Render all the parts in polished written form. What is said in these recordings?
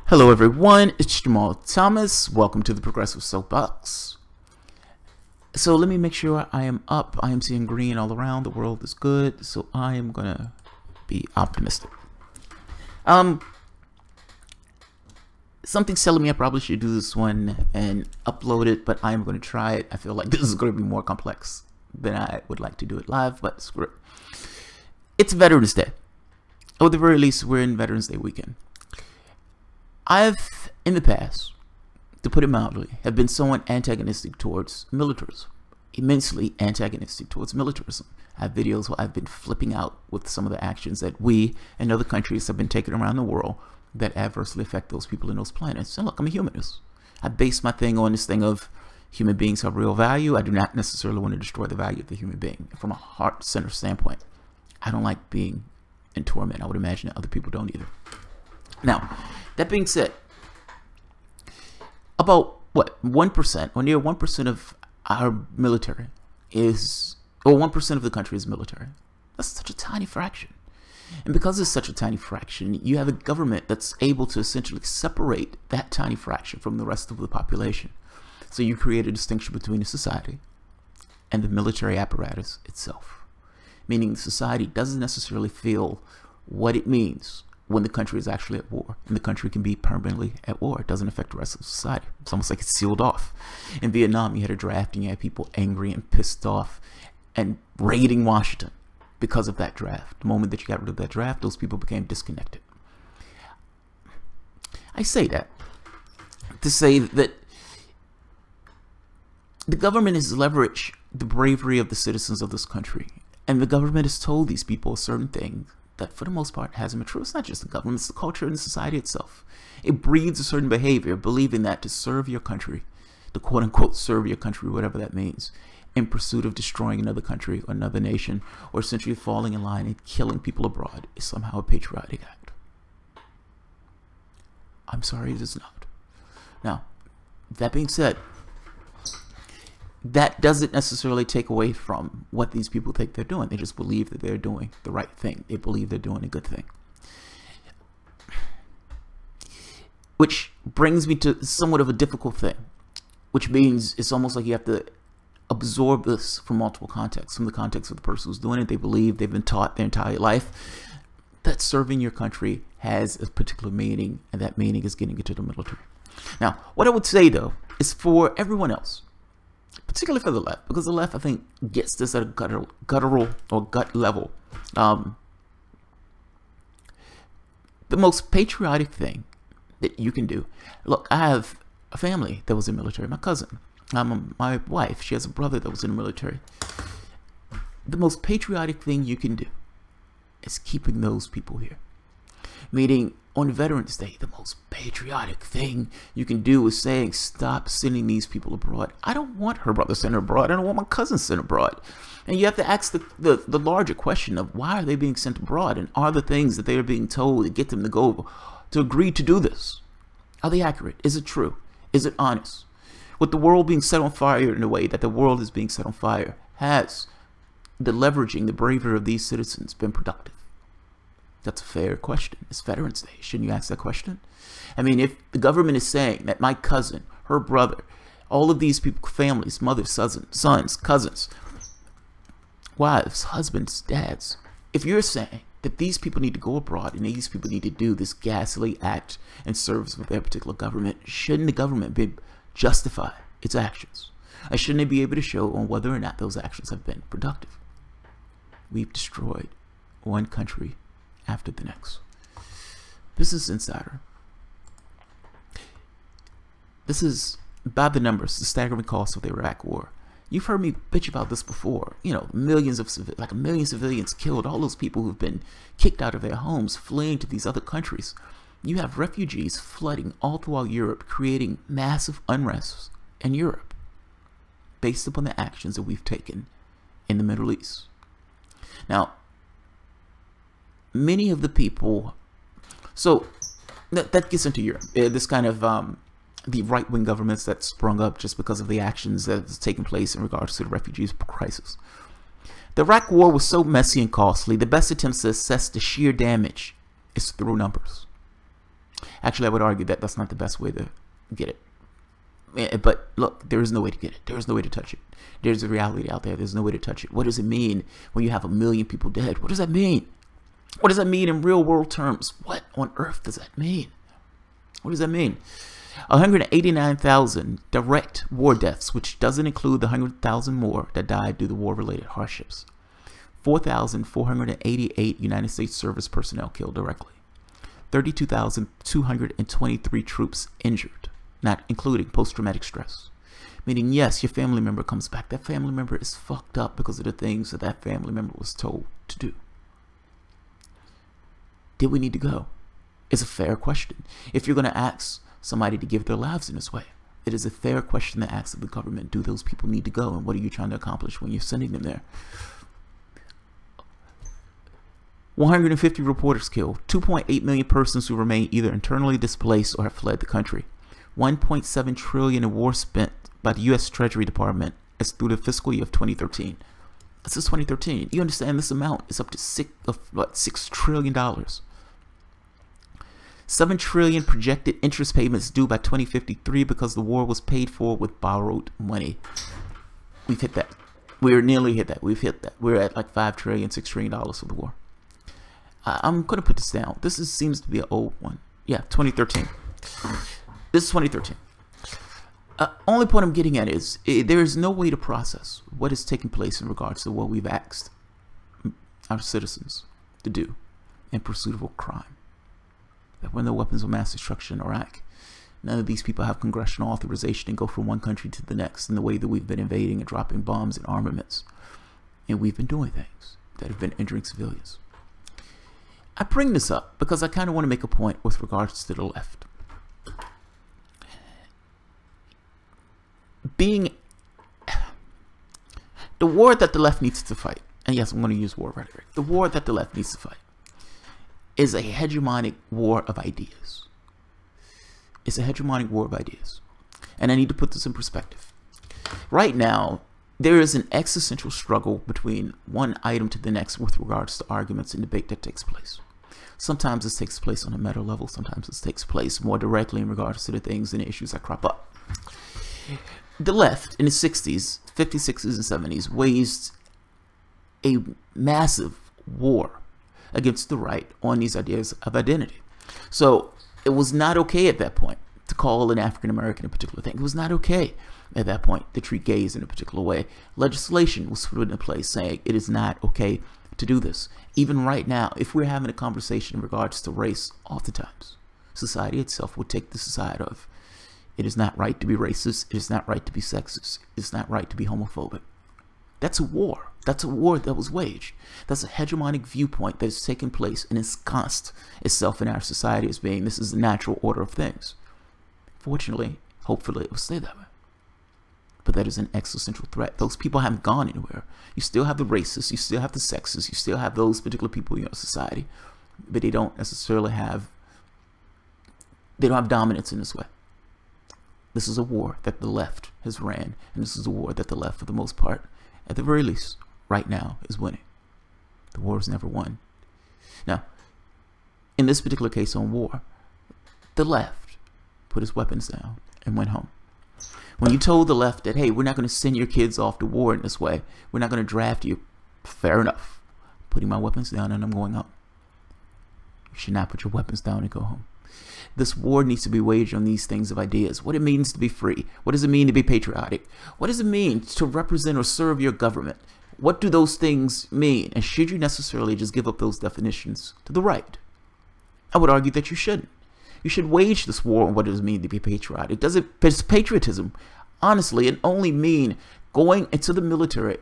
Hello everyone, it's Jamal Thomas. Welcome to the Progressive Soapbox. So let me make sure I am up. I am seeing green all around. The world is good, so I am gonna be optimistic. Something's telling me I probably should do this one and upload it, but I am going to try it. I feel like this is going to be more complex than I would like to do it live, but screw it. It's Veterans Day. Or at the very least, we're in Veterans Day weekend. I've, in the past, to put it mildly, have been somewhat antagonistic towards militarism. Immensely antagonistic towards militarism. I have videos where I've been flipping out with some of the actions that we and other countries have been taking around the world that adversely affect those people in those planets. And look, I'm a humanist. I base my thing on this thing of human beings have real value. I do not necessarily want to destroy the value of the human being. From a heart-centered standpoint, I don't like being in torment. I would imagine that other people don't either. Now, that being said, about what, 1% or near 1% of our military is, or 1% of the country is military. That's such a tiny fraction. And because it's such a tiny fraction, you have a government that's able to essentially separate that tiny fraction from the rest of the population. So you create a distinction between the society and the military apparatus itself. Meaning the society doesn't necessarily feel what it means when the country is actually at war. And the country can be permanently at war. It doesn't affect the rest of society. It's almost like it's sealed off. In Vietnam, you had a draft and you had people angry and pissed off and raiding Washington because of that draft. The moment that you got rid of that draft, those people became disconnected. I say that to say that the government has leveraged the bravery of the citizens of this country. And the government has told these people certain things that for the most part hasn't been true. It's not just the government, it's the culture and the society itself. It breeds a certain behavior, believing that to serve your country, to quote unquote serve your country, whatever that means, in pursuit of destroying another country or another nation, or essentially falling in line and killing people abroad is somehow a patriotic act. I'm sorry, it is not. Now, that being said, that doesn't necessarily take away from what these people think they're doing. They just believe that they're doing the right thing. They believe they're doing a good thing. Which brings me to somewhat of a difficult thing, which means it's almost like you have to absorb this from multiple contexts. From the context of the person who's doing it, they believe, they've been taught their entire life that serving your country has a particular meaning, and that meaning is getting into the military. Now, what I would say though is for everyone else, particularly for the left, because the left, I think, gets this at a guttural or gut level. The most patriotic thing that you can do. Look, I have a family that was in the military. My cousin, my wife, she has a brother that was in the military. The most patriotic thing you can do is keeping those people here. Meaning, on Veterans Day, the most patriotic thing you can do is saying, stop sending these people abroad. I don't want her brother sent abroad. I don't want my cousin sent abroad. And you have to ask the larger question of why are they being sent abroad? And are the things that they are being told to get them to go, to agree to do this, are they accurate? Is it true? Is it honest? With the world being set on fire in a way that the world is being set on fire, has the leveraging, the bravery of these citizens been productive? That's a fair question. It's Veterans Day. Shouldn't you ask that question? I mean, if the government is saying that my cousin, her brother, all of these people, families, mothers, sons, cousins, wives, husbands, dads, if you're saying that these people need to go abroad and these people need to do this ghastly act in service of their particular government, shouldn't the government be justify its actions? Shouldn't they be able to show on whether or not those actions have been productive? We've destroyed one country after the next. Business Insider. This is, by the numbers, the staggering cost of the Iraq War. You've heard me bitch about this before. You know, millions of like a million civilians killed, all those people who've been kicked out of their homes, fleeing to these other countries. You have refugees flooding all throughout Europe, creating massive unrest in Europe based upon the actions that we've taken in the Middle East. Now, many of the people, so that gets into Europe. This kind of the right-wing governments that sprung up just because of the actions that has taken place in regards to the refugees crisis. The Iraq War was so messy and costly. The best attempts to assess the sheer damage is through numbers. Actually, I would argue that that's not the best way to get it. But look, there is no way to get it. There is no way to touch it. There's a reality out there. There's no way to touch it. What does it mean when you have 1 million people dead? What does that mean? What does that mean in real world terms? What on earth does that mean? What does that mean? 189,000 direct war deaths, which doesn't include the 100,000 more that died due to war-related hardships. 4,488 United States service personnel killed directly. 32,223 troops injured, not including post-traumatic stress. Meaning, yes, your family member comes back. That family member is fucked up because of the things that that family member was told to do. Did we need to go? It's a fair question. If you're going to ask somebody to give their lives in this way, it is a fair question to ask of the government. Do those people need to go? And what are you trying to accomplish when you're sending them there? 150 reporters killed. 2.8 million persons who remain either internally displaced or have fled the country. 1.7 trillion in war spent by the U.S. Treasury Department as through the fiscal year of 2013. This is 2013. You understand this amount is up to $6 trillion. 7 trillion projected interest payments due by 2053 because the war was paid for with borrowed money. We've hit that. We're nearly hit that. We've hit that. We're at like $5 trillion, $6 trillion for the war. I'm going to put this down. This seems to be an old one. Yeah, 2013. This is 2013. Only point I'm getting at is there is no way to process what is taking place in regards to what we've asked our citizens to do in pursuit of a crime. There were no weapons of mass destruction in Iraq. None of these people have congressional authorization to go from one country to the next in the way that we've been invading and dropping bombs and armaments. And we've been doing things that have been injuring civilians. I bring this up because I kind of want to make a point with regards to the left. The war that the left needs to fight, and yes, I'm going to use war rhetoric, the war that the left needs to fight is a hegemonic war of ideas. It's a hegemonic war of ideas. And I need to put this in perspective. Right now, there is an existential struggle between one item to the next with regards to arguments and debate that takes place. Sometimes this takes place on a meta level. Sometimes this takes place more directly in regards to the things and the issues that crop up. The left in the 60s, 50s, 60s, and 70s waged a massive war against the right on these ideas of identity. So it was not okay at that point to call an African American a particular thing. It was not okay at that point to treat gays in a particular way. Legislation was put in place saying it is not okay to do this. Even right now, if we're having a conversation in regards to race, oftentimes society itself would take the side of it is not right to be racist, it is not right to be sexist, it's not right to be homophobic. That's a war. That's a war that was waged. That's a hegemonic viewpoint that has taken place and ensconced itself in our society as being this is the natural order of things. Fortunately, hopefully it will stay that way. But that is an existential threat. Those people haven't gone anywhere. You still have the racists, you still have the sexists, you still have those particular people in your society, but they don't necessarily have, they don't have dominance in this way. This is a war that the left has ran, and this is a war that the left, for the most part, at the very least, right now, is winning. The war is never won. Now, in this particular case on war, the left put his weapons down and went home. When you told the left that, hey, we're not going to send your kids off to war in this way, we're not going to draft you, fair enough. I'm putting my weapons down and I'm going home. You should not put your weapons down and go home. This war needs to be waged on these things of ideas. What it means to be free. What does it mean to be patriotic? What does it mean to represent or serve your government? What do those things mean? And should you necessarily just give up those definitions to the right? I would argue that you shouldn't. You should wage this war on what does it mean to be patriotic. Does it, patriotism, honestly, it only mean going into the military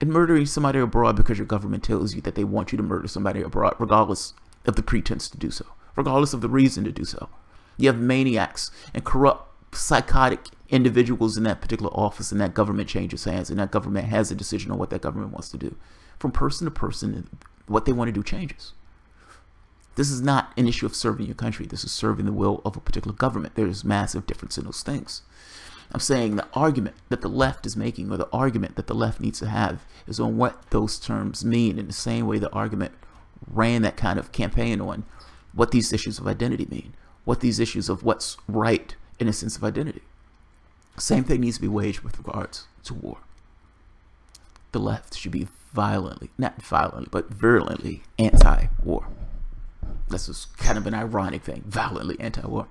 and murdering somebody abroad because your government tells you that they want you to murder somebody abroad, regardless of the pretense to do so, regardless of the reason to do so. You have maniacs and corrupt, psychotic individuals in that particular office, and that government changes hands, and that government has a decision on what that government wants to do. From person to person, what they want to do changes. This is not an issue of serving your country. This is serving the will of a particular government. There's massive difference in those things. I'm saying the argument that the left is making, or the argument that the left needs to have, is on what those terms mean, in the same way the argument ran that kind of campaign on what these issues of identity mean. what these issues of what's right in a sense of identity. Same thing needs to be waged with regards to war. The left should be violently, not violently, but virulently anti-war. This is kind of an ironic thing, violently anti-war.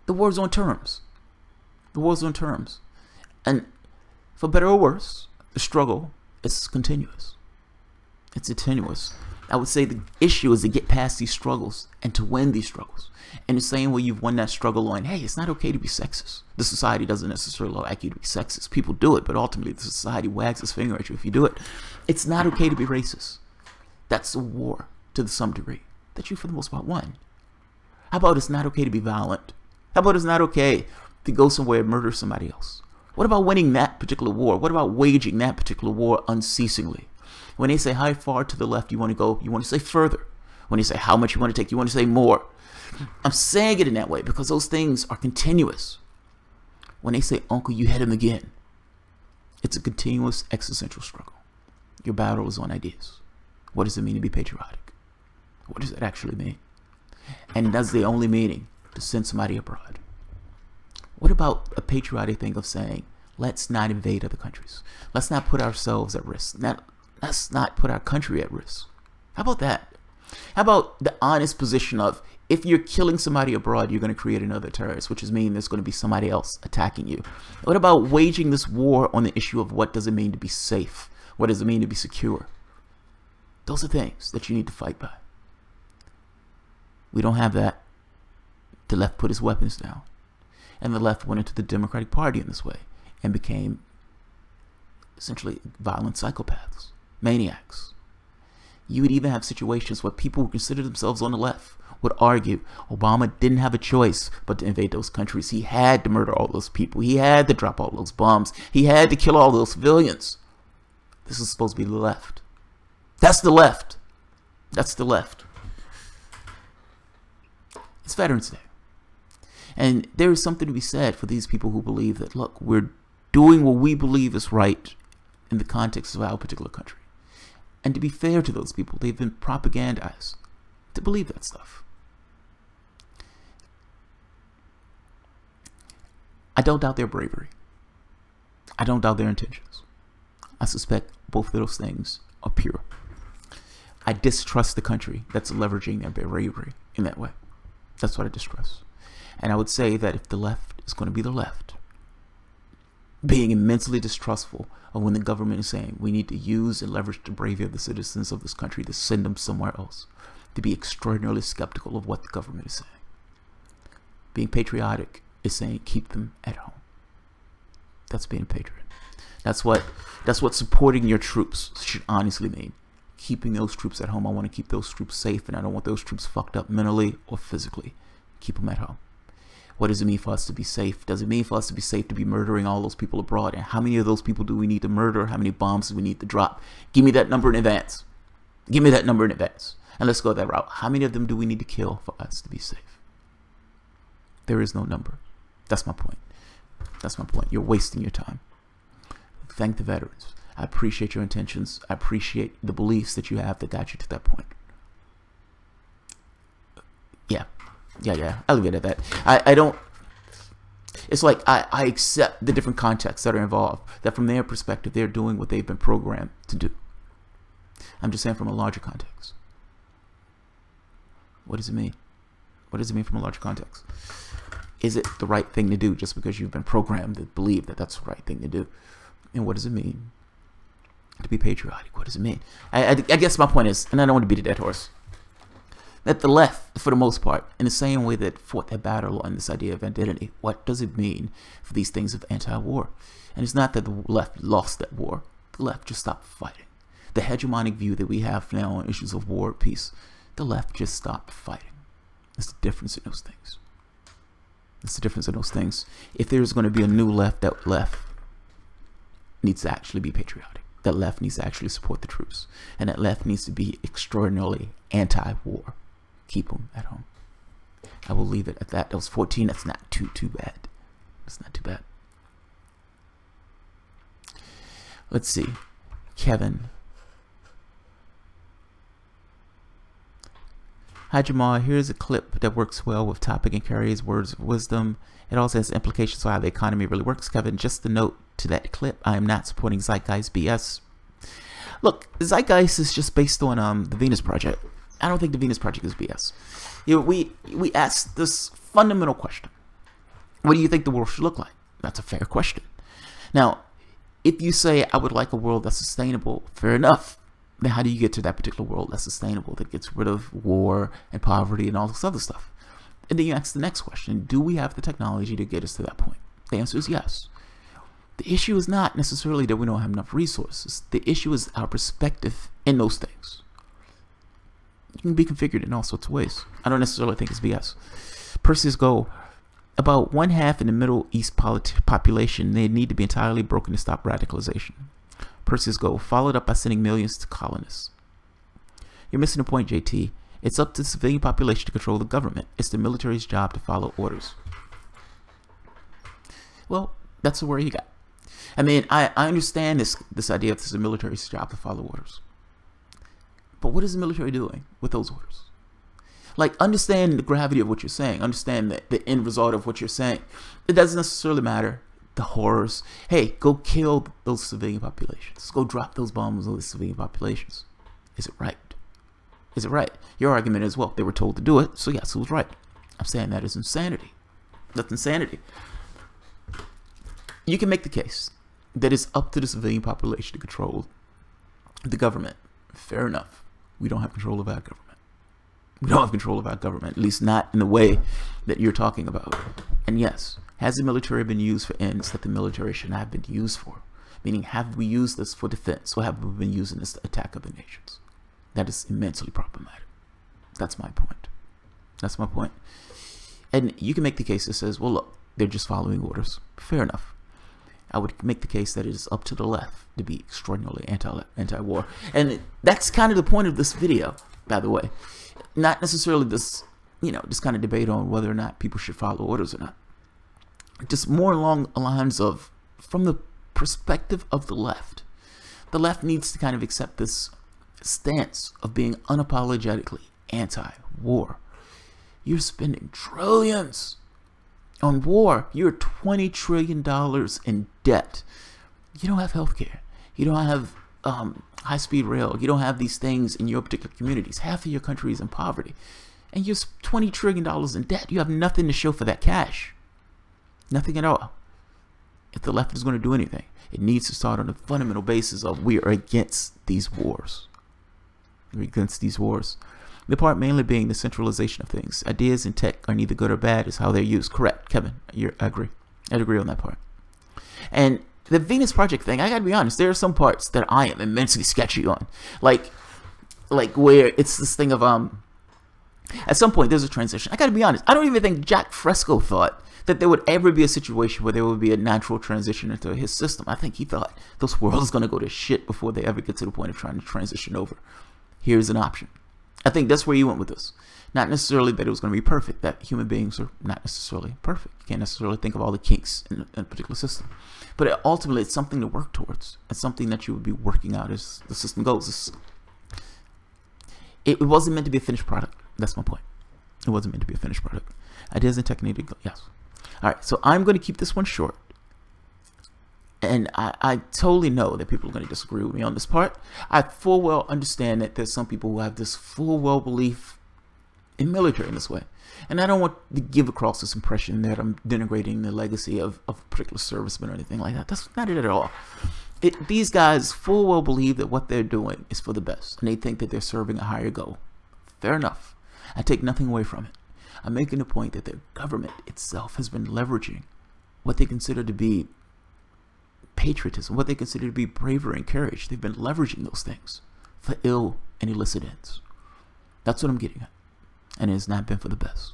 The war's on terms. The war's on terms. And for better or worse, the struggle is continuous. It's continuous. I would say the issue is to get past these struggles and to win these struggles. In the same way you've won that struggle on, hey, it's not okay to be sexist. The society doesn't necessarily like you to be sexist. People do it, but ultimately the society wags its finger at you if you do it. It's not okay to be racist. That's a war to some degree that you, for the most part, won. How about it's not okay to be violent? How about it's not okay to go somewhere and murder somebody else? What about winning that particular war? What about waging that particular war unceasingly? When they say how far to the left you want to go, you want to say further. When they say how much you want to take, you want to say more. I'm saying it in that way because those things are continuous. When they say, uncle, you hit him again, it's a continuous existential struggle. Your battle is on ideas. What does it mean to be patriotic? What does it actually mean? And that's the only meaning to send somebody abroad. What about a patriotic thing of saying, let's not invade other countries. Let's not put ourselves at risk. Let's not put our country at risk. How about that? How about the honest position of, if you're killing somebody abroad, you're going to create another terrorist, which is mean there's going to be somebody else attacking you. What about waging this war on the issue of what does it mean to be safe? What does it mean to be secure? Those are things that you need to fight by. We don't have that. The left put his weapons down. And the left went into the Democratic Party in this way and became essentially violent psychopaths, maniacs. You would even have situations where people who consider themselves on the left would argue Obama didn't have a choice but to invade those countries. He had to murder all those people. He had to drop all those bombs. He had to kill all those civilians. This is supposed to be the left. That's the left. That's the left. It's Veterans Day. And there is something to be said for these people who believe that, look, we're doing what we believe is right in the context of our particular country. And to be fair to those people, they've been propagandized to believe that stuff. I don't doubt their bravery. I don't doubt their intentions. I suspect both of those things are pure. I distrust the country that's leveraging their bravery in that way. That's what I distrust. And I would say that if the left is going to be the left, being immensely distrustful of when the government is saying we need to use and leverage the bravery of the citizens of this country to send them somewhere else, to be extraordinarily skeptical of what the government is saying. Being patriotic is saying keep them at home. That's being a patriot. That's what supporting your troops should honestly mean. Keeping those troops at home. I want to keep those troops safe, and I don't want those troops fucked up mentally or physically. Keep them at home. What does it mean for us to be safe? Does it mean for us to be safe to be murdering all those people abroad? And how many of those people do we need to murder? How many bombs do we need to drop? Give me that number in advance. Give me that number in advance. And let's go that route. How many of them do we need to kill for us to be safe? There is no number. That's my point. That's my point. You're wasting your time. Thank the veterans. I appreciate your intentions. I appreciate the beliefs that you have that got you to that point. Yeah. I'll leave it at that. I don't. It's like I accept the different contexts that are involved. That from their perspective, they're doing what they've been programmed to do. I'm just saying from a larger context. What does it mean? What does it mean from a larger context? Is it the right thing to do just because you've been programmed to believe that that's the right thing to do? And what does it mean to be patriotic? What does it mean? I guess my point is, and I don't want to beat a dead horse, that the left, for the most part, in the same way that fought that battle on this idea of identity, what does it mean for these things of anti-war? And it's not that the left lost that war. The left just stopped fighting. The hegemonic view that we have now on issues of war, peace, the left just stopped fighting. That's the difference in those things. That's the difference in those things. If there's going to be a new left, that left needs to actually be patriotic. That left needs to actually support the troops. And that left needs to be extraordinarily anti-war. Keep them at home. I will leave it at that. That was 14. That's not too bad. That's not too bad. Let's see. Kevin. Hi Jamal, here's a clip that works well with topic and carries words of wisdom. It also has implications for how the economy really works. Kevin, just a note to that clip, I am not supporting Zeitgeist BS. Look, Zeitgeist is just based on the Venus Project. I don't think the Venus Project is BS. You know, we asked this fundamental question. What do you think the world should look like? That's a fair question. Now, if you say, I would like a world that's sustainable, fair enough. Then how do you get to that particular world that's sustainable, that gets rid of war and poverty and all this other stuff? And then you ask the next question, do we have the technology to get us to that point? The answer is yes. The issue is not necessarily that we don't have enough resources. The issue is our perspective in those things. It can be configured in all sorts of ways. I don't necessarily think it's BS. Perseus Go, about 1/2 in the Middle East population, they need to be entirely broken to stop radicalization. Perseus Go, followed up by sending millions to colonists. You're missing the point, JT. It's up to the civilian population to control the government. It's the military's job to follow orders. Well, that's the word you got. I mean, I understand this idea of it's the military's job to follow orders. But what is the military doing with those orders? Like, understand the gravity of what you're saying. Understand the end result of what you're saying. It doesn't necessarily matter the horrors. Hey, go kill those civilian populations. Go drop those bombs on the civilian populations. Is it right? Is it right? Your argument is, well, they were told to do it, so yes, it was right. I'm saying that is insanity. That's insanity. You can make the case that it's up to the civilian population to control the government. Fair enough. We don't have control of our government. We don't have control of our government, at least not in the way that you're talking about. And yes, has the military been used for ends that the military should not have been used for? Meaning, have we used this for defense, or have we been using this to attack other nations? That is immensely problematic. That's my point. That's my point. And you can make the case that says, well, look, they're just following orders. Fair enough. I would make the case that it is up to the left to be extraordinarily anti-war. And that's kind of the point of this video, by the way. Not necessarily this, this kind of debate on whether or not people should follow orders or not. Just more along the lines of, from the perspective of the left needs to kind of accept this stance of being unapologetically anti-war. You're spending trillions on war. You're $20 trillion in debt. You don't have healthcare. You don't have high-speed rail. You don't have these things in your particular communities. Half of your country is in poverty. And you're $20 trillion in debt. You have nothing to show for that cash. Nothing at all. If the left is going to do anything, it needs to start on the fundamental basis of we are against these wars. We're against these wars. The part mainly being the centralization of things. Ideas in tech are neither good or bad, it's how they're used. Correct, Kevin. I agree. I'd agree on that part. And the Venus Project thing, I gotta be honest, there are some parts that I am immensely sketchy on. Like where it's this thing of at some point there's a transition. I gotta be honest, I don't even think Jack Fresco thought that there would ever be a situation where there would be a natural transition into his system. I think he thought this world is gonna go to shit before they ever get to the point of trying to transition over. Here's an option. I think that's where you went with this. Not necessarily that it was going to be perfect, that human beings are not necessarily perfect. You can't necessarily think of all the kinks in a particular system. But ultimately, it's something to work towards. It's something that you would be working out as the system goes. It wasn't meant to be a finished product. That's my point. It wasn't meant to be a finished product. Ideas and technique, yes. All right, so I'm going to keep this one short. And I totally know that people are going to disagree with me on this part. I full well understand that there's some people who have this full well belief in military in this way. And I don't want to give across this impression that I'm denigrating the legacy of a particular serviceman or anything like that. That's not it at all. These guys full well believe that what they're doing is for the best. And they think that they're serving a higher goal. Fair enough. I take nothing away from it. I'm making the point that their government itself has been leveraging what they consider to be patriotism, what they consider to be bravery and courage. They've been leveraging those things for ill and illicit ends. That's what I'm getting at. And it has not been for the best.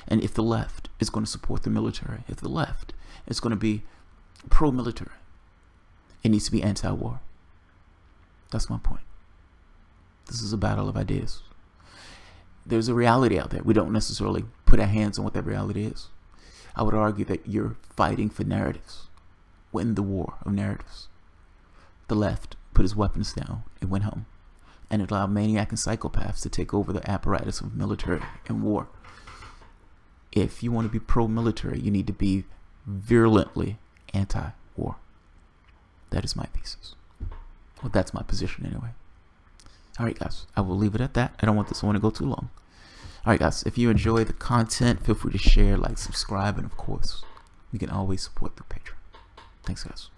And if the left is going to support the military, if the left is going to be pro-military, it needs to be anti-war. That's my point. This is a battle of ideas. There's a reality out there. We don't necessarily put our hands on what that reality is. I would argue that you're fighting for narratives. Win the war of narratives. The left put his weapons down and went home. and it allowed maniac and psychopaths to take over the apparatus of military and war. If you want to be pro-military, you need to be virulently anti-war. That is my thesis. Well, that's my position anyway. Alright guys, I will leave it at that. I don't want this one to go too long. Alright guys, if you enjoy the content, feel free to share, like, subscribe, and of course, you can always support through Patreon. Thanks guys.